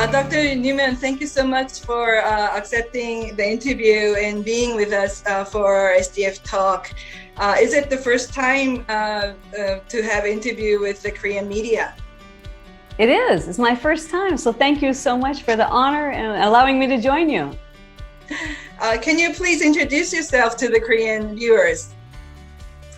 Dr. Newman, thank you so much for accepting the interview and being with us for our SDF talk. Is it the first time to have an interview with the Korean media? It is. It's my first time. So thank you so much for the honor and allowing me to join you. Can you please introduce yourself to the Korean viewers?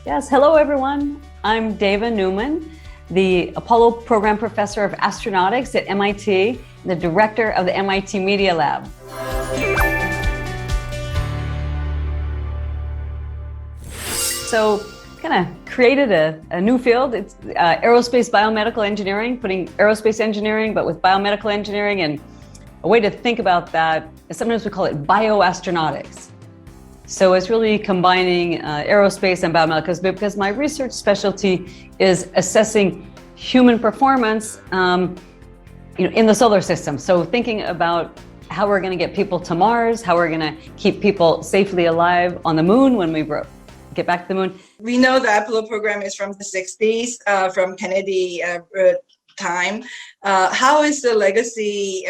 Yes. Hello, everyone. I'm Dava Newman, the Apollo Program Professor of Astronautics at MIT, the Director of the MIT Media Lab. So kind of created a new field. It's aerospace biomedical engineering, putting aerospace engineering, but with biomedical engineering. And a way to think about that is sometimes we call it bioastronautics. So it's really combining aerospace and biomedical because my research specialty is assessing human performance in the solar system. So thinking about how we're going to get people to Mars, how we're going to keep people safely alive on the moon when we get back to the moon. We know the Apollo program is from the 60s, from Kennedy time. How is the legacy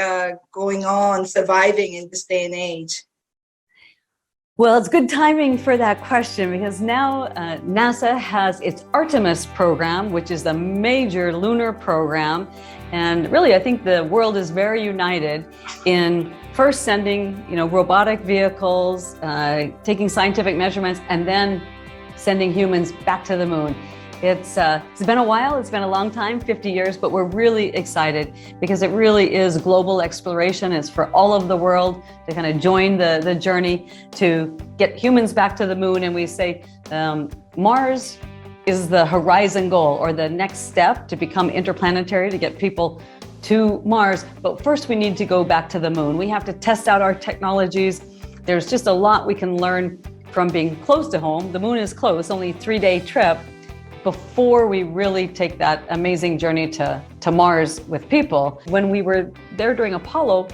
going on, surviving in this day and age? Well, it's good timing for that question because now NASA has its Artemis program, which is a major lunar program. And really, I think the world is very united in first sending, robotic vehicles, taking scientific measurements, and then sending humans back to the moon. It's been a while, it's been a long time, 50 years, but we're really excited because it really is global exploration. It's for all of the world to kind of join the journey to get humans back to the moon. And we say Mars is the horizon goal or the next step to become interplanetary, to get people to Mars. But first we need to go back to the moon. We have to test out our technologies. There's just a lot we can learn from being close to home. The moon is close, only a 3-day trip, before we really take that amazing journey to Mars with people. When we were there during Apollo,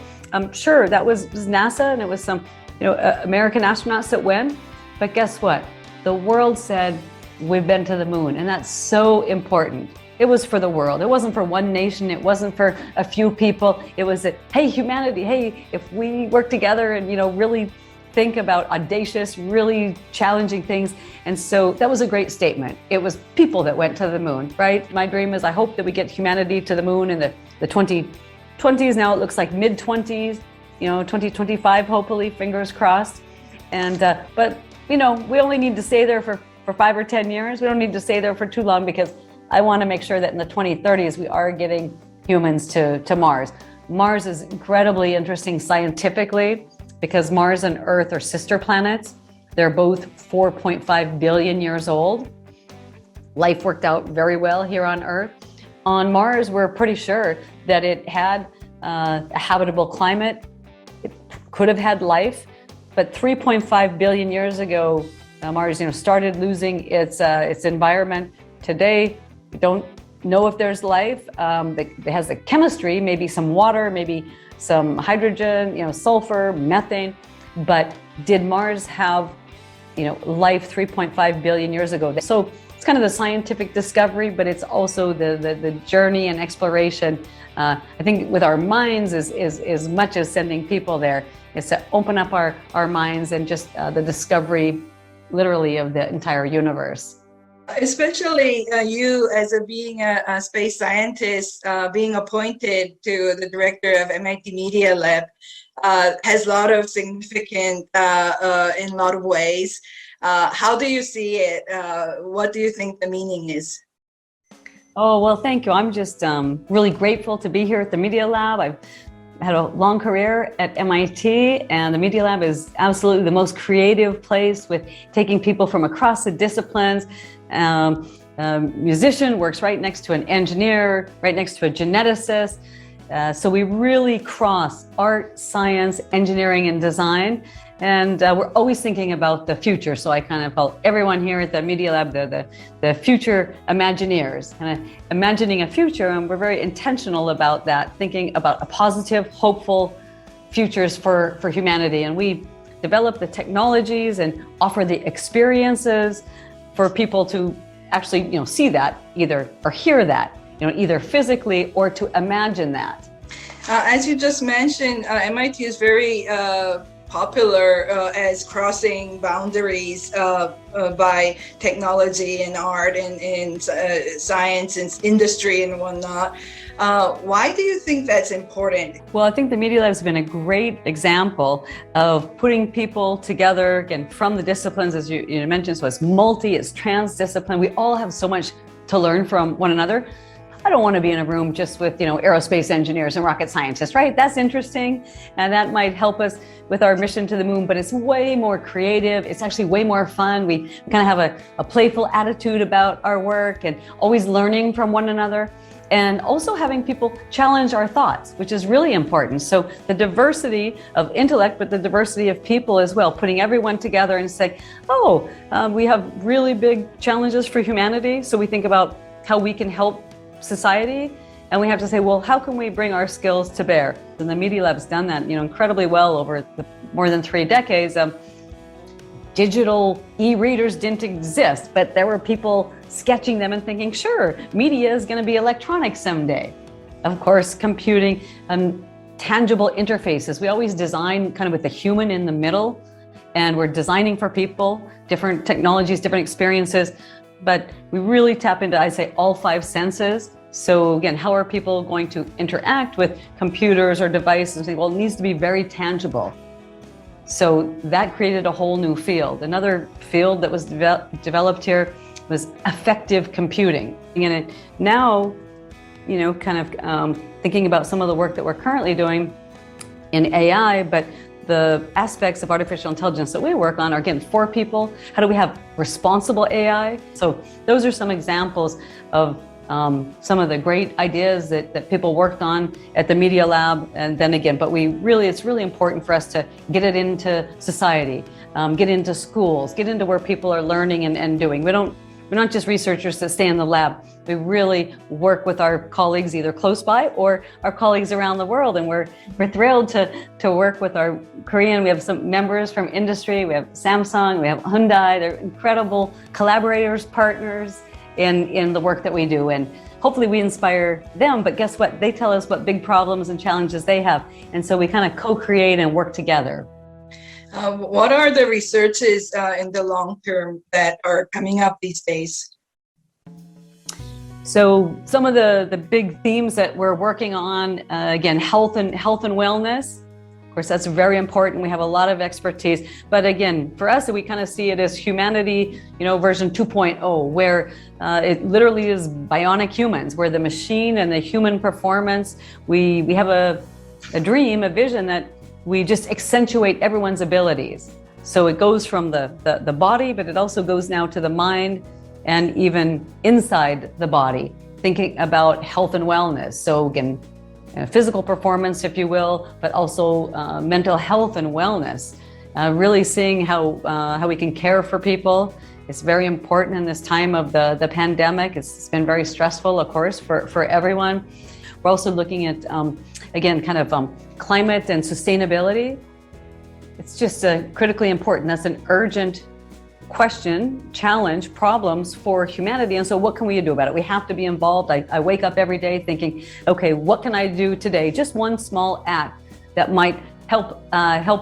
sure, that was NASA and it was some American astronauts that went, but guess what? The world said, we've been to the moon, and that's so important. It was for the world. It wasn't for one nation. It wasn't for a few people. It was that, hey, humanity, hey, if we work together and, really think about audacious, really challenging things. And so that was a great statement. It was people that went to the moon, right? My dream is I hope that we get humanity to the moon in the 2020s. Now it looks like mid-20s, 2025, hopefully, fingers crossed. And, but, we only need to stay there for 5 or 10 years. We don't need to stay there for too long because I want to make sure that in the 2030s, we are getting humans to Mars. Mars is incredibly interesting scientifically because Mars and Earth are sister planets. They're both 4.5 billion years old. Life worked out very well here on Earth. On Mars, we're pretty sure that it had a habitable climate. It could have had life, but 3.5 billion years ago, Mars, started losing its environment. Today, we don't know if there's life. It has the chemistry, maybe some water, maybe some hydrogen, sulfur, methane. But did Mars have, life 3.5 billion years ago? So it's kind of the scientific discovery, but it's also the journey and exploration. I think with our minds is as much as sending people there, is to open up our minds and just the discovery literally of the entire universe. Especially you as being a space scientist, being appointed to the director of MIT Media Lab has a lot of significant in a lot of ways. How do you see it? What do you think the meaning is? Oh, well, thank you. I'm just really grateful to be here at the Media Lab. I've had a long career at MIT, and the Media Lab is absolutely the most creative place with taking people from across the disciplines. Musician works right next to an engineer, right next to a geneticist. So we really cross art, science, engineering, and design. And we're always thinking about the future. So I kind of call everyone here at the Media Lab the future Imagineers, kind of imagining a future. And we're very intentional about that, thinking about a positive, hopeful futures for humanity. And we develop the technologies and offer the experiences for people to actually, see that either or hear that, either physically or to imagine that. As you just mentioned, MIT is very popular as crossing boundaries by technology and art and science and industry and whatnot. Why do you think that's important? Well, I think the Media Lab has been a great example of putting people together, again, from the disciplines, as you mentioned. So it's it's transdiscipline. We all have so much to learn from one another. I don't want to be in a room just with, aerospace engineers and rocket scientists, right? That's interesting. And that might help us with our mission to the moon, but it's way more creative. It's actually way more fun. We kind of have a playful attitude about our work and always learning from one another. And also having people challenge our thoughts, which is really important. So the diversity of intellect, but the diversity of people as well, putting everyone together and saying, we have really big challenges for humanity. So we think about how we can help society, and we have to say, well, how can we bring our skills to bear? And the Media Lab's done that, incredibly well over the more than 3 decades. Digital e-readers didn't exist, but there were people sketching them and thinking, sure, media is going to be electronic someday. Of course, computing, tangible interfaces. We always design kind of with the human in the middle, and we're designing for people, different technologies, different experiences. But we really tap into, I'd say, all 5 senses. So again, how are people going to interact with computers or devices? Well, it needs to be very tangible. So that created a whole new field. Another field that was developed here was affective computing. And now, thinking about some of the work that we're currently doing in AI, but the aspects of artificial intelligence that we work on are, again, for people. How do we have responsible AI? So those are some examples of some of the great ideas that people worked on at the Media Lab. And then again, but it's really important for us to get it into society, get into schools, get into where people are learning and doing. We're not just researchers that stay in the lab. We really work with our colleagues either close by or our colleagues around the world. And we're thrilled to work with our Korean. We have some members from industry. We have Samsung, we have Hyundai. They're incredible collaborators, partners in the work that we do. And hopefully we inspire them. But guess what? They tell us what big problems and challenges they have. And so we kind of co-create and work together. What are the researches in the long term that are coming up these days? So some of the big themes that we're working on, again, health and wellness. Of course, that's very important. We have a lot of expertise. But again, for us, we kind of see it as humanity, version 2.0, where it literally is bionic humans, where the machine and the human performance, we have a dream, a vision that we just accentuate everyone's abilities. So it goes from the body, but it also goes now to the mind and even inside the body, thinking about health and wellness. So again, physical performance, if you will, but also mental health and wellness. Really seeing how we can care for people. It's very important in this time of the pandemic. It's been very stressful, of course, for everyone. We're also looking at, again, kind of climate and sustainability. It's just critically important. That's an urgent question, challenge, problems for humanity. And so what can we do about it? We have to be involved. I wake up every day thinking, okay, what can I do today? Just one small act that might help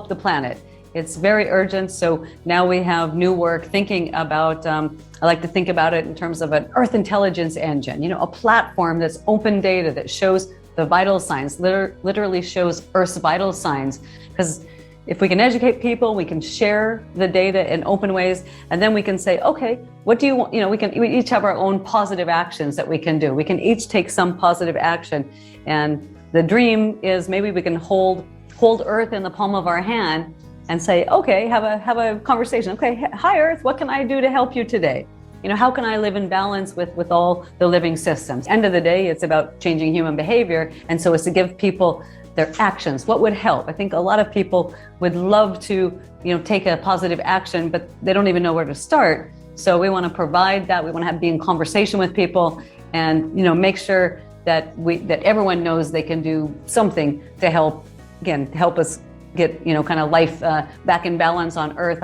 the planet. It's very urgent. So now we have new work thinking about, I like to think about it in terms of an Earth intelligence engine, a platform that's open data that shows the vital signs, literally shows Earth's vital signs. Because if we can educate people, we can share the data in open ways, and then we can say, okay, what do you want? We each have our own positive actions that we can do. We can each take some positive action. And the dream is maybe we can hold Earth in the palm of our hand and say, okay, have a conversation. Okay, hi Earth, what can I do to help you today? How can I live in balance with all the living systems? End of the day, it's about changing human behavior. And so it's to give people their actions. What would help? I think a lot of people would love to, take a positive action, but they don't even know where to start. So we want to provide that. We want to be in conversation with people and, make sure that everyone knows they can do something to help us get, kind of life back in balance on Earth.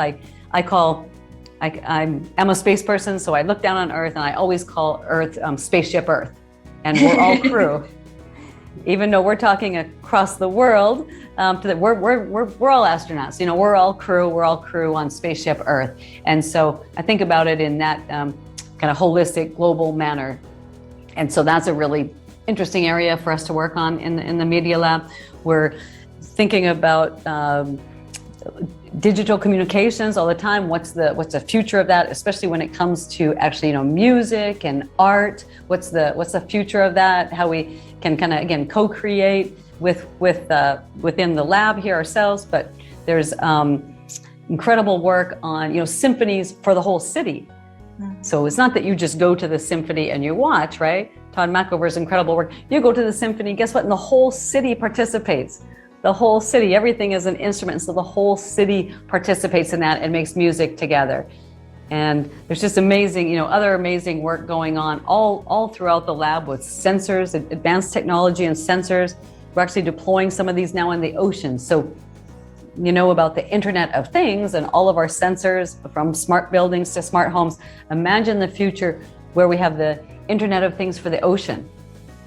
I'm a space person, so I look down on Earth and I always call Earth Spaceship Earth, and we're all crew. even though we're talking across the world, we're all astronauts. You know, we're all crew on Spaceship Earth. And so I think about it in that kind of holistic, global manner. And so that's a really interesting area for us to work on in the Media Lab. We're thinking about digital communications all the time. What's the future of that, especially when it comes to actually, you know, music and art? What's the future of that? How we can kind of, again, co-create within the lab here ourselves. But there's incredible work on, you know, symphonies for the whole city. So it's not that you just go to the symphony and you watch, right? Todd Machover's incredible work. You go to the symphony, guess what? And the whole city participates. The whole city, everything is an instrument. So the whole city participates in that and makes music together. And there's just amazing, you know, other amazing work going on all throughout the lab with sensors, advanced technology and sensors. We're actually deploying some of these now in the ocean. So you know about the Internet of Things and all of our sensors, from smart buildings to smart homes. Imagine the future where we have the Internet of Things for the ocean.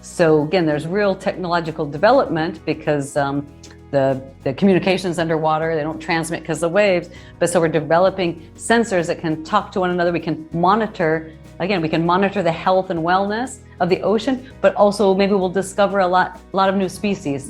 So again, there's real technological development because the communications underwater, they don't transmit because of the waves. But so we're developing sensors that can talk to one another. We can monitor the health and wellness of the ocean, but also maybe we'll discover a lot of new species.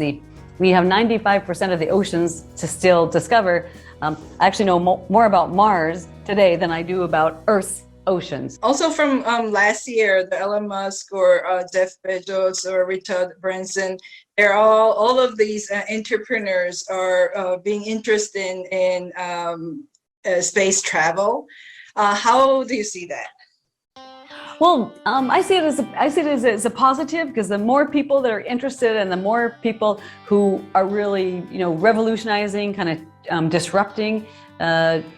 We have 95% of the oceans to still discover. I actually know more about Mars today than I do about Earth's oceans. Also from last year, the Elon Musk or Jeff Bezos or Richard Branson, they're all of these entrepreneurs are being interested in space travel. How do you see that? Well, I see it as a positive, because the more people that are interested and the more people who are really, you know, revolutionizing, kind of disrupting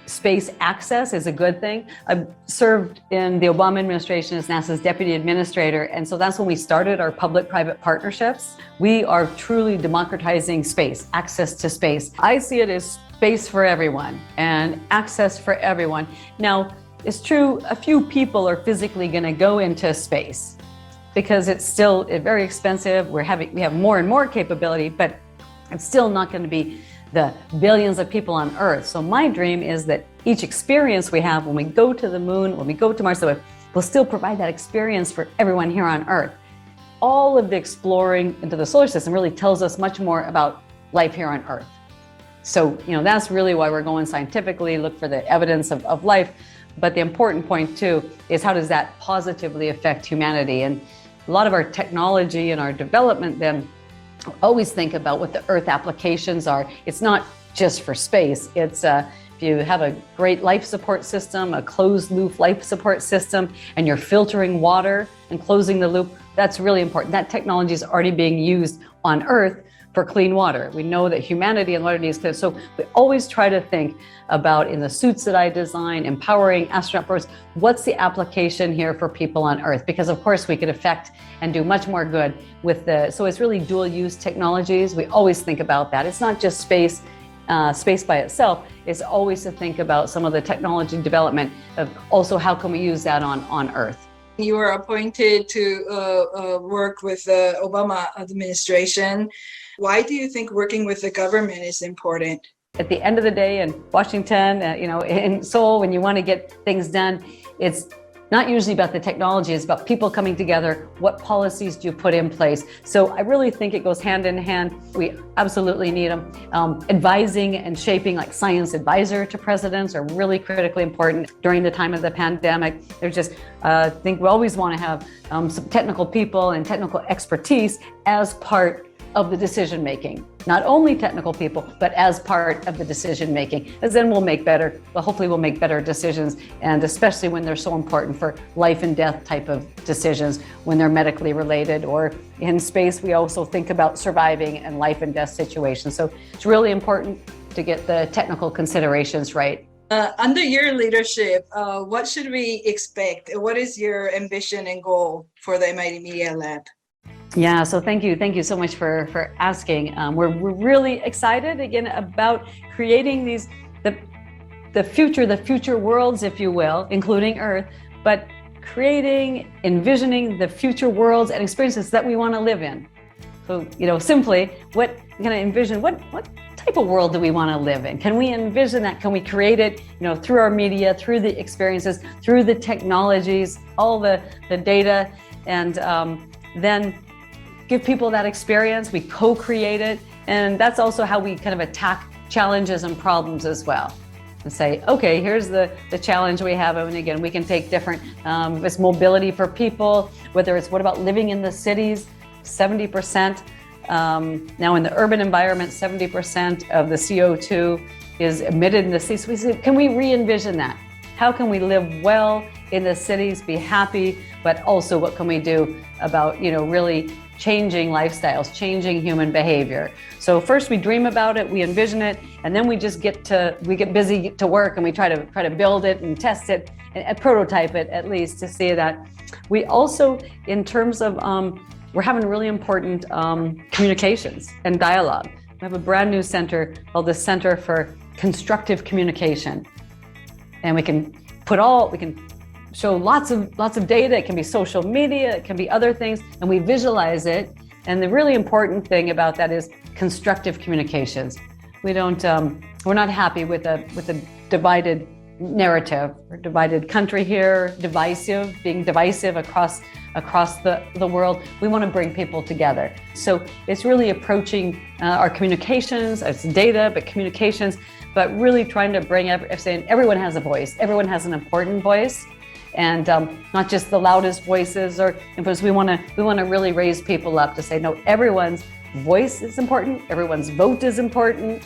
space access is a good thing. I served in the Obama administration as NASA's deputy administrator, and so that's when we started our public-private partnerships. We are truly democratizing space, access to space. I see it as space for everyone and access for everyone. Now, it's true, a few people are physically going to go into space because it's still very expensive. We have more and more capability, but it's still not going to be the billions of people on Earth. So my dream is that each experience we have when we go to the moon, when we go to Mars, we'll still provide that experience for everyone here on Earth. All of the exploring into the solar system really tells us much more about life here on Earth. So, you know, that's really why we're going scientifically, look for the evidence of life. But the important point too is, how does that positively affect humanity? And a lot of our technology and our development then always think about what the Earth applications are. It's not just for space. It's if you have a great life support system, a closed loop life support system, and you're filtering water and closing the loop, that's really important. That technology is already being used on Earth for clean water. We know that humanity and water needs clean. So we always try to think about, in the suits that I design, empowering astronaut programs, what's the application here for people on Earth? Because of course we could affect and do much more good with so it's really dual use technologies. We always think about that. It's not just space by itself. It's always to think about some of the technology development of also how can we use that on Earth. You were appointed to work with the Obama administration. Why do you think working with the government is important? At the end of the day in Washington, in Seoul, when you want to get things done, it's not usually about the technology, it's about people coming together. What policies do you put in place? So I really think it goes hand in hand. We absolutely need them. Advising and shaping, like science advisor to presidents, are really critically important during the time of the pandemic. There's just, I think we always want to have some technical people and technical expertise as part of the decision making. Not only technical people, but as part of the decision making, as then hopefully we'll make better decisions, and especially when they're so important for life and death type of decisions, when they're medically related, or in space, we also think about surviving and life and death situations. So it's really important to get the technical considerations right. Under your leadership, what should we expect? What is your ambition and goal for the MIT Media Lab? Yeah, so thank you so much for asking. We're really excited again about creating the future worlds, if you will, including Earth, but envisioning the future worlds and experiences that we want to live in. So, simply, what kind of envision, what type of world do we want to live in? Can we envision that? Can we create it, through our media, through the experiences, through the technologies, all the data, and then give people that experience. We co-create it. And that's also how we kind of attack challenges and problems as well. And say, okay, here's the challenge we have. And again, we can take different, it's mobility for people, whether it's what about living in the cities, 70%. Now in the urban environment, 70% of the CO2 is emitted in the cities. So we say, can we re-envision that? How can we live well in the cities, be happy, but also what can we do about, really changing lifestyles, changing human behavior? So first we dream about it, we envision it, and then we get busy to work, and we try to build it and test it and prototype it, at least, to see that. We also, in terms of, we're having really important communications and dialogue. We have a brand new center called the Center for Constructive Communication. And we can show lots of data. It can be social media, it can be other things, and we visualize it. And the really important thing about that is constructive communications. We're not happy with a divided narrative. We're a divided country here, being divisive across the world. We want to bring people together. So it's really approaching our communications, it's data, but communications, but really trying to saying everyone has a voice, everyone has an important voice, and not just the loudest voices, because we want to really raise people up to say, no, everyone's voice is important, everyone's vote is important.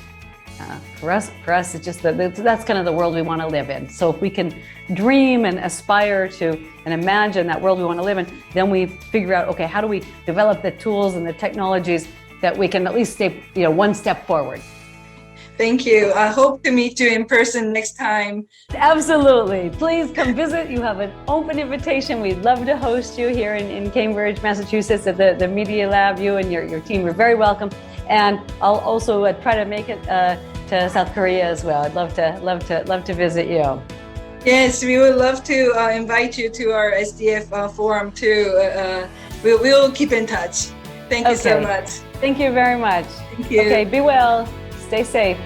For us, it's just that's kind of the world we want to live in. So if we can dream and aspire to and imagine that world we want to live in, then we figure out, okay, how do we develop the tools and the technologies that we can at least stay, one step forward. Thank you. I hope to meet you in person next time. Absolutely. Please come visit. You have an open invitation. We'd love to host you here in Cambridge, Massachusetts at the Media Lab. You and your team are very welcome. And I'll also try to make it to South Korea as well. I'd love to visit you. Yes, we would love to invite you to our SDF forum too. We'll keep in touch. Thank you so much. Thank you very much. Thank you. Okay, be well. Stay safe.